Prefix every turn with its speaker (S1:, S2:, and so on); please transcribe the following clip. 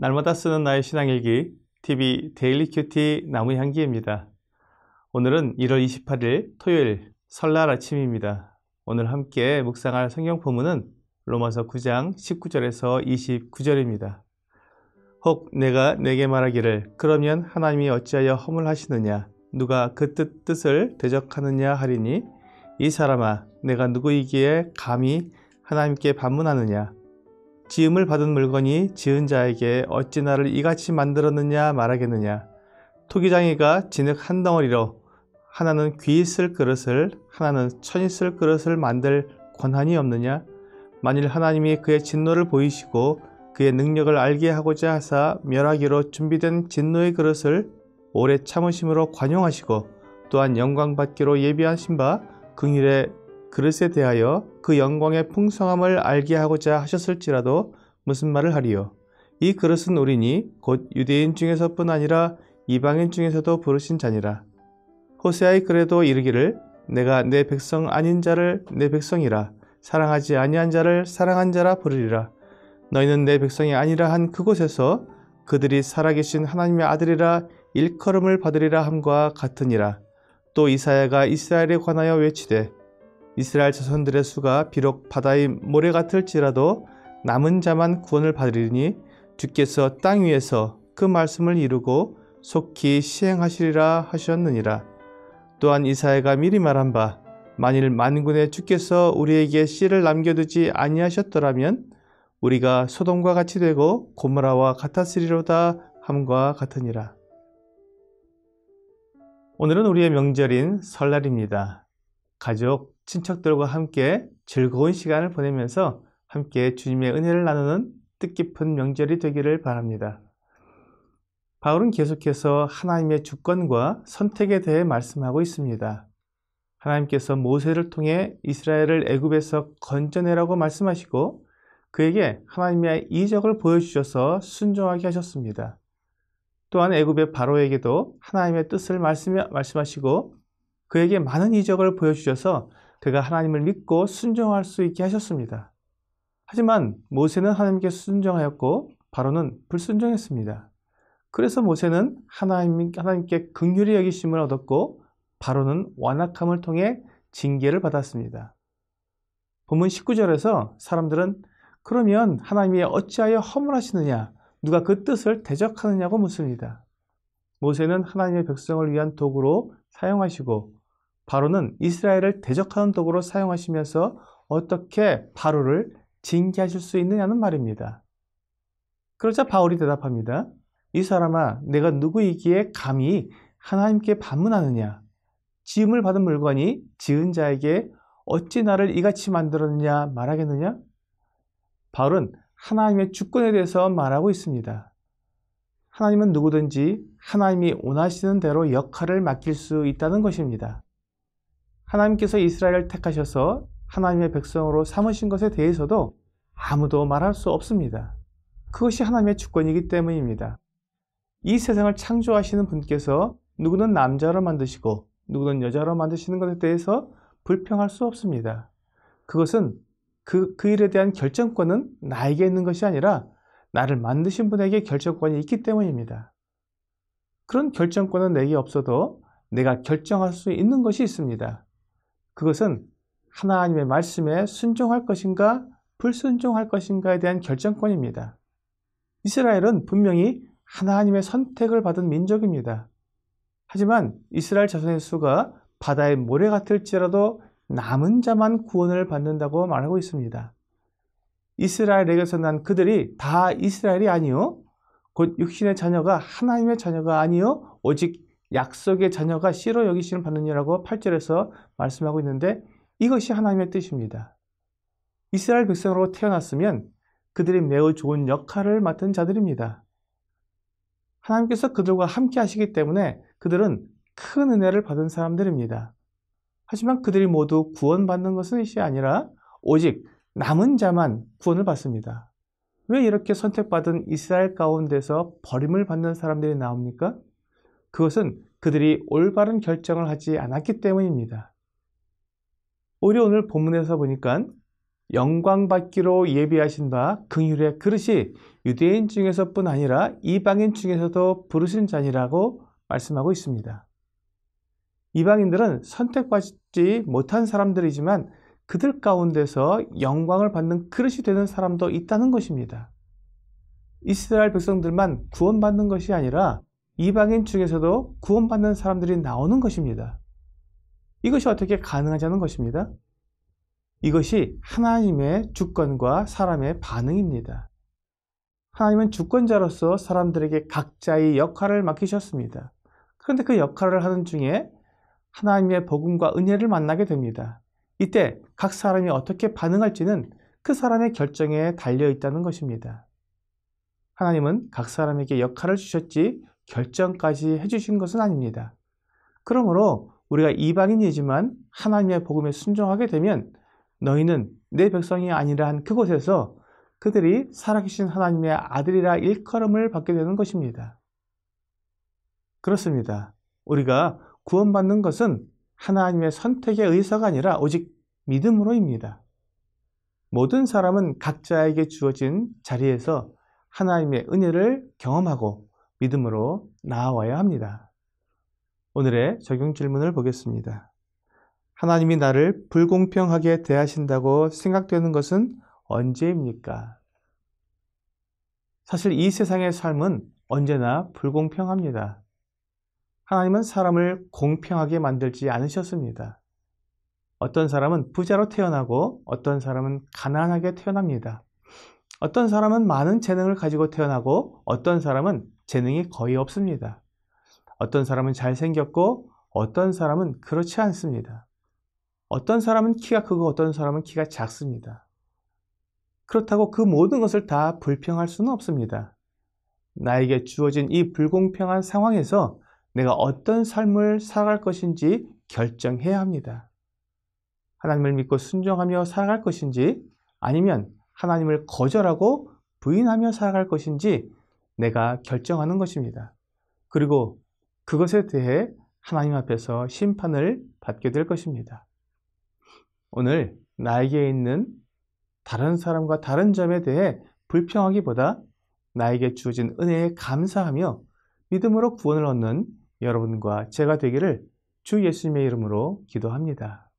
S1: 날마다 쓰는 나의 신앙일기 TV 데일리 큐티 나무향기입니다. 오늘은 1월 28일 토요일 설날 아침입니다. 오늘 함께 묵상할 성경 본문은 로마서 9장 19절에서 29절입니다. 혹 내가 내게 말하기를 그러면 하나님이 어찌하여 허물하시느냐 누가 그 뜻을 대적하느냐 하리니 이 사람아 내가 누구이기에 감히 하나님께 반문하느냐 지음을 받은 물건이 지은 자에게 어찌 나를 이같이 만들었느냐 말하겠느냐 토기장이가 진흙 한 덩어리로 하나는 귀 쓸 그릇을 하나는 천이 쓸 그릇을 만들 권한이 없느냐 만일 하나님이 그의 진노를 보이시고 그의 능력을 알게 하고자 하사 멸하기로 준비된 진노의 그릇을 오래 참으심으로 관용하시고 또한 영광받기로 예비하신 바 긍휼의 그릇에 대하여 그 영광의 풍성함을 알게 하고자 하셨을지라도 무슨 말을 하리요? 이 그릇은 우리니 곧 유대인 중에서뿐 아니라 이방인 중에서도 부르신 자니라. 호세아의 글에도 이르기를 내가 내 백성 아닌 자를 내 백성이라 사랑하지 아니한 자를 사랑한 자라 부르리라. 너희는 내 백성이 아니라 한 그곳에서 그들이 살아계신 하나님의 아들이라 일컬음을 받으리라 함과 같으니라. 또 이사야가 이스라엘에 관하여 외치되 이스라엘 자손들의 수가 비록 바다의 모래 같을지라도 남은 자만 구원을 받으리니 주께서 땅 위에서 그 말씀을 이루고 속히 시행하시리라 하셨느니라. 또한 이사야가 미리 말한 바 만일 만군의 주께서 우리에게 씨를 남겨두지 아니하셨더라면 우리가 소돔과 같이 되고 고모라와 같았으리로다 함과 같으니라. 오늘은 우리의 명절인 설날입니다. 가족, 친척들과 함께 즐거운 시간을 보내면서 함께 주님의 은혜를 나누는 뜻깊은 명절이 되기를 바랍니다. 바울은 계속해서 하나님의 주권과 선택에 대해 말씀하고 있습니다. 하나님께서 모세를 통해 이스라엘을 애굽에서 건져내라고 말씀하시고 그에게 하나님의 이적을 보여주셔서 순종하게 하셨습니다. 또한 애굽의 바로에게도 하나님의 뜻을 말씀하시고 그에게 많은 이적을 보여주셔서 그가 하나님을 믿고 순종할 수 있게 하셨습니다. 하지만 모세는 하나님께 순종하였고 바로는 불순종했습니다. 그래서 모세는 하나님께 긍휼히 여기심을 얻었고 바로는 완악함을 통해 징계를 받았습니다. 본문 19절에서 사람들은 그러면 하나님이 어찌하여 허물하시느냐 누가 그 뜻을 대적하느냐고 묻습니다. 모세는 하나님의 백성을 위한 도구로 사용하시고 바로는 이스라엘을 대적하는 도구로 사용하시면서 어떻게 바로를 징계하실 수 있느냐는 말입니다. 그러자 바울이 대답합니다. 이 사람아 내가 누구이기에 감히 하나님께 반문하느냐 지음을 받은 물건이 지은 자에게 어찌 나를 이같이 만들었느냐 말하겠느냐. 바울은 하나님의 주권에 대해서 말하고 있습니다. 하나님은 누구든지 하나님이 원하시는 대로 역할을 맡길 수 있다는 것입니다. 하나님께서 이스라엘을 택하셔서 하나님의 백성으로 삼으신 것에 대해서도 아무도 말할 수 없습니다. 그것이 하나님의 주권이기 때문입니다. 이 세상을 창조하시는 분께서 누구는 남자로 만드시고 누구는 여자로 만드시는 것에 대해서 불평할 수 없습니다. 그것은 그 일에 대한 결정권은 나에게 있는 것이 아니라 나를 만드신 분에게 결정권이 있기 때문입니다. 그런 결정권은 내게 없어도 내가 결정할 수 있는 것이 있습니다. 그것은 하나님의 말씀에 순종할 것인가 불순종할 것인가에 대한 결정권입니다. 이스라엘은 분명히 하나님의 선택을 받은 민족입니다. 하지만 이스라엘 자손의 수가 바다의 모래 같을지라도 남은 자만 구원을 받는다고 말하고 있습니다. 이스라엘에게서 난 그들이 다 이스라엘이 아니요 곧 육신의 자녀가 하나님의 자녀가 아니요 오직 약속의 자녀가 씨로 여기심을 받느니라고 8절에서 말씀하고 있는데 이것이 하나님의 뜻입니다. 이스라엘 백성으로 태어났으면 그들이 매우 좋은 역할을 맡은 자들입니다. 하나님께서 그들과 함께 하시기 때문에 그들은 큰 은혜를 받은 사람들입니다. 하지만 그들이 모두 구원받는 것은 아니라 오직 남은 자만 구원을 받습니다. 왜 이렇게 선택받은 이스라엘 가운데서 버림을 받는 사람들이 나옵니까? 그것은 그들이 올바른 결정을 하지 않았기 때문입니다. 오히려 오늘 본문에서 보니까 영광받기로 예비하신 바 긍휼의 그릇이 유대인 중에서뿐 아니라 이방인 중에서도 부르신 자니라고 말씀하고 있습니다. 이방인들은 선택받지 못한 사람들이지만 그들 가운데서 영광을 받는 그릇이 되는 사람도 있다는 것입니다. 이스라엘 백성들만 구원받는 것이 아니라 이방인 중에서도 구원받는 사람들이 나오는 것입니다. 이것이 어떻게 가능하자는 것입니다. 이것이 하나님의 주권과 사람의 반응입니다. 하나님은 주권자로서 사람들에게 각자의 역할을 맡기셨습니다. 그런데 그 역할을 하는 중에 하나님의 복음과 은혜를 만나게 됩니다. 이때 각 사람이 어떻게 반응할지는 그 사람의 결정에 달려 있다는 것입니다. 하나님은 각 사람에게 역할을 주셨지 결정까지 해주신 것은 아닙니다. 그러므로 우리가 이방인이지만 하나님의 복음에 순종하게 되면 너희는 내 백성이 아니라 한 그곳에서 그들이 살아계신 하나님의 아들이라 일컬음을 받게 되는 것입니다. 그렇습니다. 우리가 구원받는 것은 하나님의 선택에 의해서가 아니라 오직 믿음으로입니다. 모든 사람은 각자에게 주어진 자리에서 하나님의 은혜를 경험하고 믿음으로 나아와야 합니다. 오늘의 적용 질문을 보겠습니다. 하나님이 나를 불공평하게 대하신다고 생각되는 것은 언제입니까? 사실 이 세상의 삶은 언제나 불공평합니다. 하나님은 사람을 공평하게 만들지 않으셨습니다. 어떤 사람은 부자로 태어나고 어떤 사람은 가난하게 태어납니다. 어떤 사람은 많은 재능을 가지고 태어나고 어떤 사람은 재능이 거의 없습니다. 어떤 사람은 잘생겼고 어떤 사람은 그렇지 않습니다. 어떤 사람은 키가 크고 어떤 사람은 키가 작습니다. 그렇다고 그 모든 것을 다 불평할 수는 없습니다. 나에게 주어진 이 불공평한 상황에서 내가 어떤 삶을 살아갈 것인지 결정해야 합니다. 하나님을 믿고 순종하며 살아갈 것인지 아니면 하나님을 거절하고 부인하며 살아갈 것인지 내가 결정하는 것입니다. 그리고 그것에 대해 하나님 앞에서 심판을 받게 될 것입니다. 오늘 나에게 있는 다른 사람과 다른 점에 대해 불평하기보다 나에게 주어진 은혜에 감사하며 믿음으로 구원을 얻는 여러분과 제가 되기를 주 예수님의 이름으로 기도합니다.